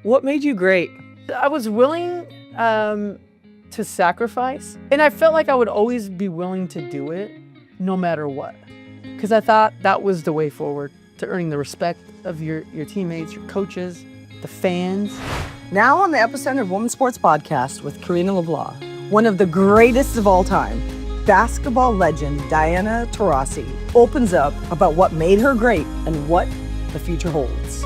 What made you great? I was willing to sacrifice, and I felt like I would always be willing to do it no matter what, because I thought that was the way forward to earning the respect of your teammates, your coaches, the fans. Now on the Epicenter of Women's Sports podcast with Karina LeBlanc, one of the greatest of all time, basketball legend Diana Taurasi opens up about what made her great and what the future holds.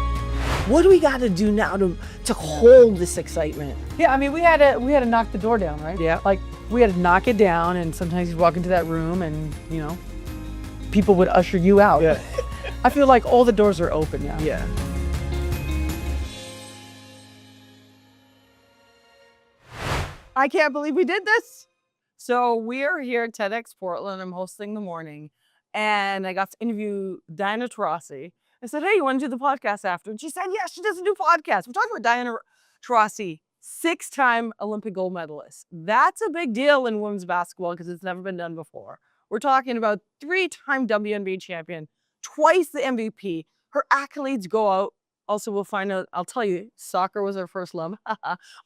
What do we got to do now to hold this excitement? Yeah, I mean, we had to knock the door down, right? Yeah. Like, we had to knock it down, and sometimes you'd walk into that room and, you know, people would usher you out. Yeah. I feel like all the doors are open now. Yeah. I can't believe we did this. So we are here at TEDx Portland. I'm hosting the morning, and I got to interview Diana Taurasi. I said, hey, you want to do the podcast after? And she said, yeah, she doesn't do podcasts. We're talking about Diana Taurasi, 6-time Olympic gold medalist. That's a big deal in women's basketball because it's never been done before. We're talking about 3-time WNBA champion, twice the MVP. Her accolades go out. Also, we'll find out, I'll tell you, soccer was her first love.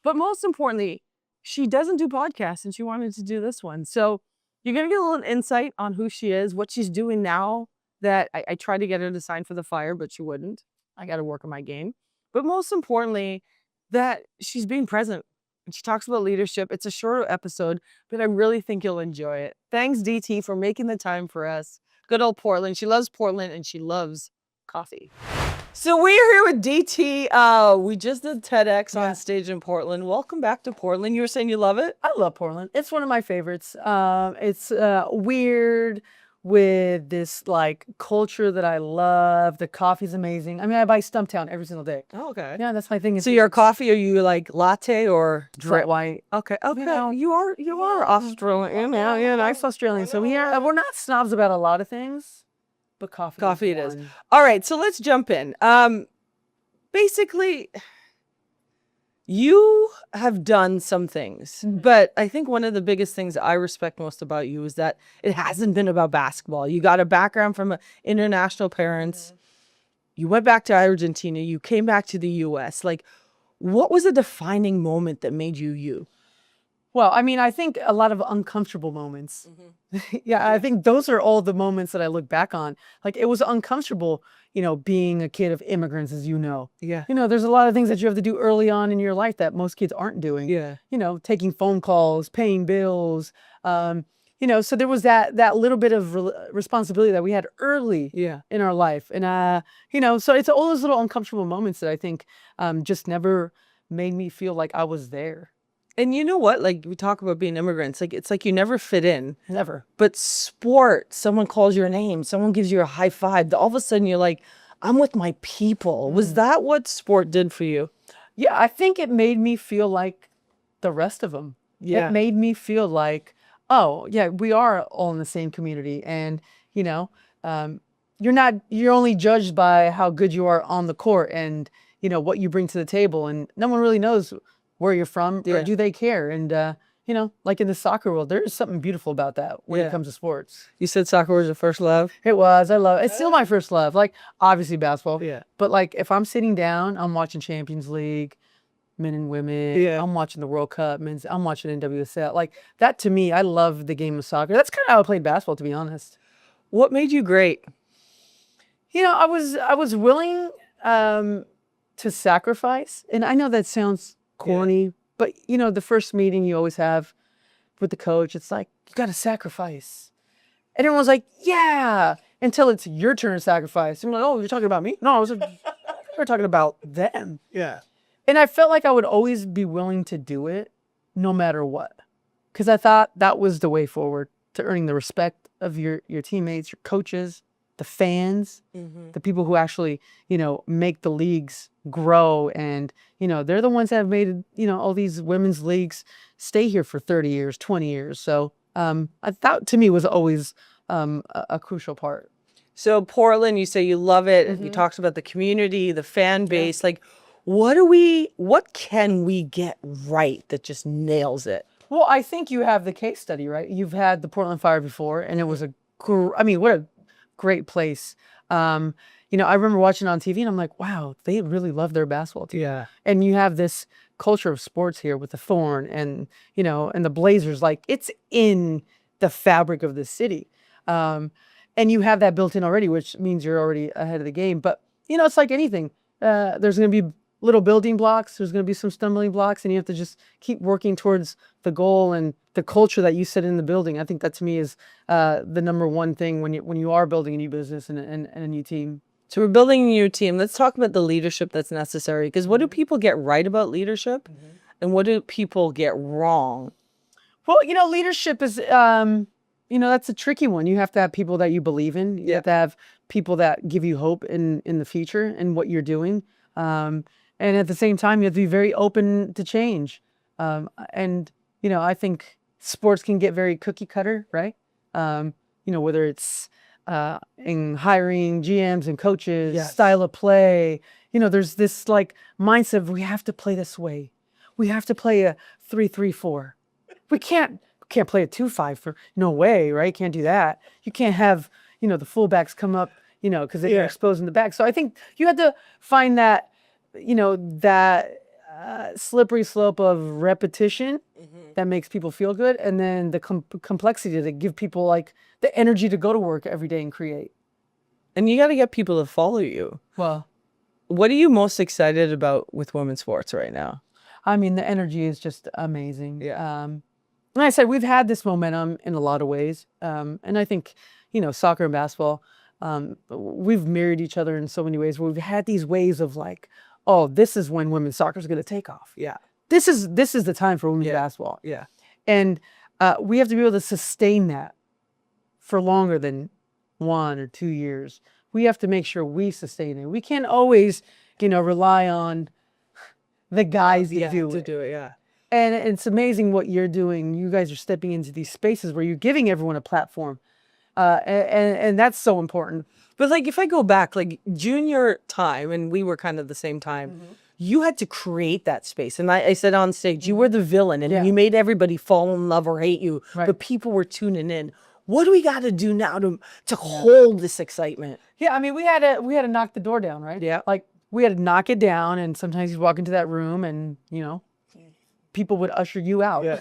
But most importantly, she doesn't do podcasts, and she wanted to do this one. So you're going to get a little insight on who she is, what she's doing now. That I tried to get her to sign for the Fire, but she wouldn't. I got to work on my game. But most importantly, that she's being present. And she talks about leadership. It's a shorter episode, but I really think you'll enjoy it. Thanks, DT, for making the time for us. Good old Portland. She loves Portland, and she loves coffee. So we're here with DT. We just did TEDx on stage in Portland. Welcome back to Portland. You were saying you love it? I love Portland. It's one of my favorites. It's weird with this like culture that I love. The coffee's amazing. I mean, I buy Stumptown every single day. Oh, okay. Yeah, that's my thing. So your coffee, are you like latte or flat white? Okay. Okay. You know, you are Australian. Yeah, nice Australian. So we're not snobs about a lot of things, but coffee it is. All right, so let's jump in. Basically, you have done some things, but I think one of the biggest things I respect most about you is that it hasn't been about basketball. You got a background from international parents. You went back to Argentina. You came back to the U.S. Like, what was a defining moment that made you you? Well, I mean, I think a lot of uncomfortable moments. Yeah, I think those are all the moments that I look back on. Like, it was uncomfortable, you know, being a kid of immigrants, as you know. Yeah. You know, there's a lot of things that you have to do early on in your life that most kids aren't doing. Yeah. You know, taking phone calls, paying bills. You know, so there was that little bit of responsibility that we had early in our life. And, you know, so it's all those little uncomfortable moments that I think just never made me feel like I was there. And you know what? Like, we talk about being immigrants. Like, it's like you never fit in. Never. But sport, someone calls your name, someone gives you a high five. All of a sudden, you're like, I'm with my people. Was that what sport did for you? Yeah, I think it made me feel like the rest of them. Yeah. It made me feel like, oh, yeah, we are all in the same community. And, you know, you're only judged by how good you are on the court and, you know, what you bring to the table. And no one really knows where you're from, or do they care? And, you know, like in the soccer world, there is something beautiful about that when it comes to sports. You said soccer was your first love? It was. I love it. It's still my first love. Like, obviously basketball. Yeah. But, like, if I'm sitting down, I'm watching Champions League, men and women. Yeah. I'm watching the World Cup. I'm watching NWSL. Like, that to me, I love the game of soccer. That's kind of how I played basketball, to be honest. What made you great? You know, I was willing to sacrifice. And I know that sounds corny, but you know, the first meeting you always have with the coach, it's like, you got to sacrifice. And everyone's like, yeah, until it's your turn to sacrifice. I'm like, oh, you're talking about me? No, we're talking about them. Yeah. And I felt like I would always be willing to do it no matter what. Because I thought that was the way forward to earning the respect of your teammates, your coaches, the fans, the people who actually, you know, make the leagues grow. And, you know, they're the ones that have made, you know, all these women's leagues stay here for 30 years, 20 years. So I thought to me was always a crucial part. So Portland, you say you love it. You talked about the community, the fan base. Like, what can we get right that just nails it? Well, I think you have the case study, right? You've had the Portland Fire before, and it was what a great place. You I remember watching it on TV and I'm like, wow, they really love their basketball team. Yeah. And you have this culture of sports here with the Thorn and, and the Blazers, like it's in the fabric of the city. And you have that built in already, which means you're already ahead of the game. But, it's like anything. There's going to be little building blocks. There's going to be some stumbling blocks, and you have to just keep working towards the goal and the culture that you set in the building. I think that to me is the number one thing when you are building a new business and a new team. So we're building a new team. Let's talk about the leadership that's necessary. Because what do people get right about leadership, and what do people get wrong? Well, leadership is, that's a tricky one. You have to have people that you believe in. You have to have people that give you hope in the future and what you're doing. And at the same time, you have to be very open to change. And I think sports can get very cookie cutter, right? Whether it's in hiring GMs and coaches, style of play. There's this like mindset of we have to play this way. We have to play a 3-3-4. We can't play a 2-5 no way, right? Can't do that. You can't have, the fullbacks come up, because they're exposing the back. So I think you had to find that, that slippery slope of repetition that makes people feel good. And then the complexity to give people like the energy to go to work every day and create. And you got to get people to follow you. Well, what are you most excited about with women's sports right now? I mean, the energy is just amazing. Yeah. Like I said, we've had this momentum in a lot of ways. And I think, soccer and basketball, we've mirrored each other in so many ways where we've had these ways of like, oh, this is when women's soccer is going to take off. Yeah. This is the time for women's basketball. Yeah. And we have to be able to sustain that for longer than 1 or 2 years. We have to make sure we sustain it. We can't always, rely on the guys to do it. Yeah. And it's amazing what you're doing. You guys are stepping into these spaces where you're giving everyone a platform. And that's so important. But like, if I go back, like junior time, and we were kind of the same time, you had to create that space. And I said on stage, you were the villain and you made everybody fall in love or hate you, but people were tuning in. What do we got to do now to hold this excitement? Yeah, I mean, we had to knock the door down, right? Yeah. Like we had to knock it down, and sometimes you'd walk into that room and, people would usher you out. Yeah.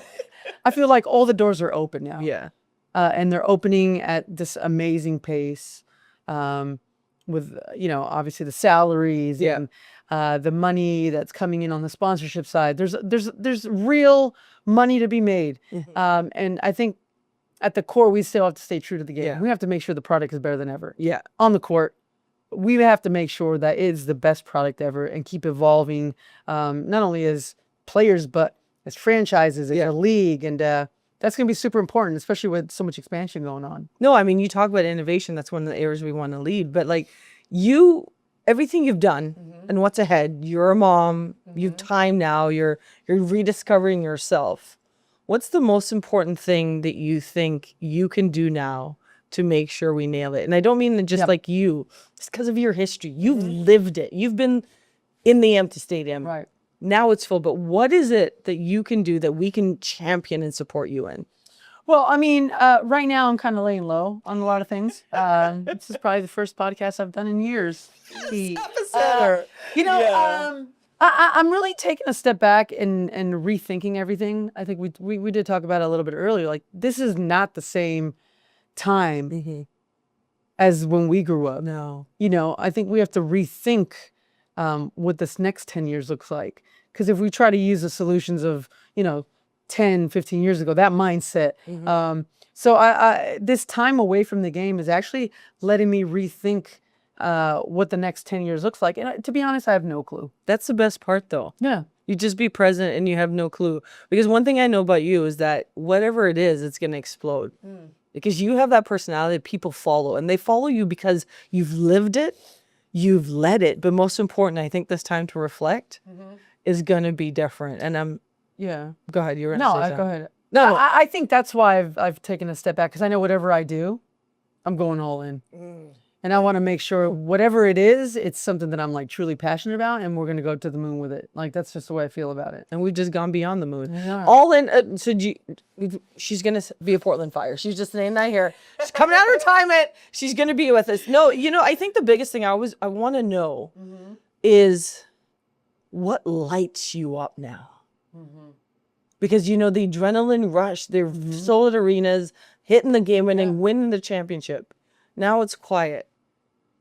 I feel like all the doors are open now. Yeah. And they're opening at this amazing pace, with, obviously the salaries and the money that's coming in on the sponsorship side. There's real money to be made. And I think at the core, we still have to stay true to the game. Yeah. We have to make sure the product is better than ever. Yeah. On the court, we have to make sure that it is the best product ever and keep evolving, not only as players, but as franchises, as a league. And that's going to be super important, especially with so much expansion going on. No, I mean, you talk about innovation. That's one of the areas we want to lead. But like everything you've done and what's ahead, you're a mom, you've time now, you're rediscovering yourself. What's the most important thing that you think you can do now to make sure we nail it? And I don't mean that just like you, it's because of your history. You've lived it. You've been in the empty stadium. Right. Now it's full. But what is it that you can do that we can champion and support you in? Well, I mean, right now I'm kind of laying low on a lot of things. This is probably the first podcast I've done in years. I'm really taking a step back and rethinking everything. I think we did talk about it a little bit earlier. Like, this is not the same time as when we grew up. No. I think we have to rethink what this next 10 years looks like. Because if we try to use the solutions of, 10, 15 years ago, that mindset. So I this time away from the game is actually letting me rethink what the next 10 years looks like. And to be honest, I have no clue. That's the best part, though. Yeah. You just be present and you have no clue. Because one thing I know about you is that whatever it is, it's going to explode. Because you have that personality that people follow. And they follow you because you've lived it, you've led it. But most important, I think this time to reflect is going to be different. And go ahead. You were No, say something. go ahead. No. I think that's why I've taken a step back, because I know whatever I do, I'm going all in. And I want to make sure whatever it is, it's something that I'm like truly passionate about, and we're gonna go to the moon with it. Like that's just the way I feel about it. And we've just gone beyond the moon. Yeah. All in. She's gonna be a Portland Fire. She's just saying that here. She's coming out of retirement. She's gonna be with us. No, I think the biggest thing I want to know is what lights you up now. Because the adrenaline rush. They're sold arenas, hitting the game winning, winning the championship. Now it's quiet.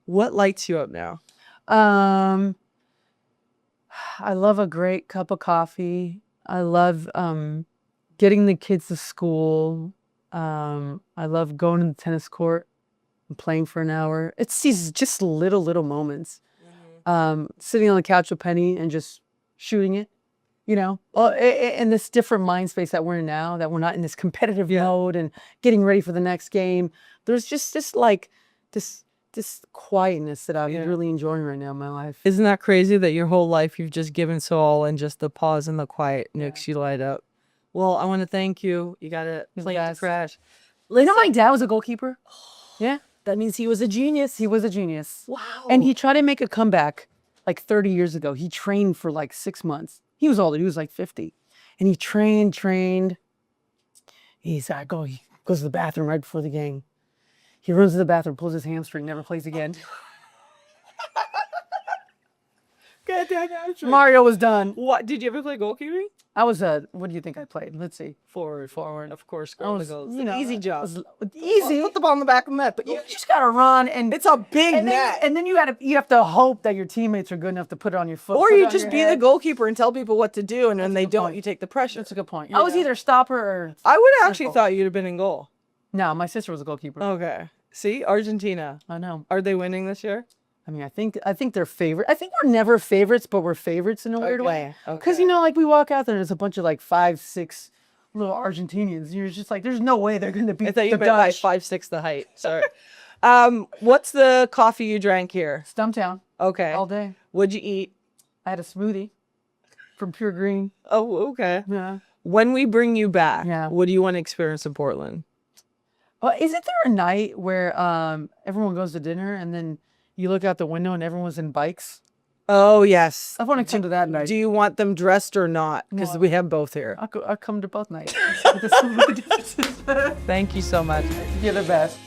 What lights you up now? I love a great cup of coffee. I love getting the kids to school. I love going to the tennis court and playing for an hour. It's these just little moments. Sitting on the couch with Penny and just shooting it, in this different mind space that we're in now, that we're not in this competitive mode and getting ready for the next game. There's just this quietness that I'm really enjoying right now in my life. Isn't that crazy that your whole life you've just given so all, and just the pause and the quiet makes you light up? Well, I want to thank you. You got to play the crash. My dad was a goalkeeper. Yeah. That means he was a genius. He was a genius. Wow. And he tried to make a comeback like 30 years ago. He trained for like 6 months. He was older. He was like 50. And he trained. He goes to the bathroom right before the game. He runs to the bathroom, pulls his hamstring, never plays again. Mario was done. What? Did you ever play goalkeeping? I was what do you think I played? Let's see. Forward, of course. Easy job. Easy. Put the ball in the back of the net. But you just gotta run, and it's a big net. And then you have to hope that your teammates are good enough to put it on your foot. Or put it you on just your be head. the goalkeeper and tell people what to do, and when they don't, point. you take the pressure. That's a good point. I was either stopper or. I would have actually thought you'd have been in goal. No, my sister was a goalkeeper. Okay. See, Argentina. I know. Are they winning this year? I mean, I think they're favorite. I think we're never favorites, but we're favorites in a weird way. Because like we walk out there and there's a bunch of like 5, 6 little Argentinians. And you're just like, there's no way they're going to beat I thought you the meant by Dutch. 5'6" the height. Sorry. What's the coffee you drank here? Stumptown. Okay. All day. What'd you eat? I had a smoothie from Pure Green. Oh, okay. Yeah. When we bring you back, Yeah. what do you want to experience in Portland? Isn't there a night where everyone goes to dinner and then you look out the window and everyone's in bikes? Oh, yes. I want to come to that night. Do you want them dressed or not? Because we have both here. I'll come to both nights. Thank you so much. You're the best.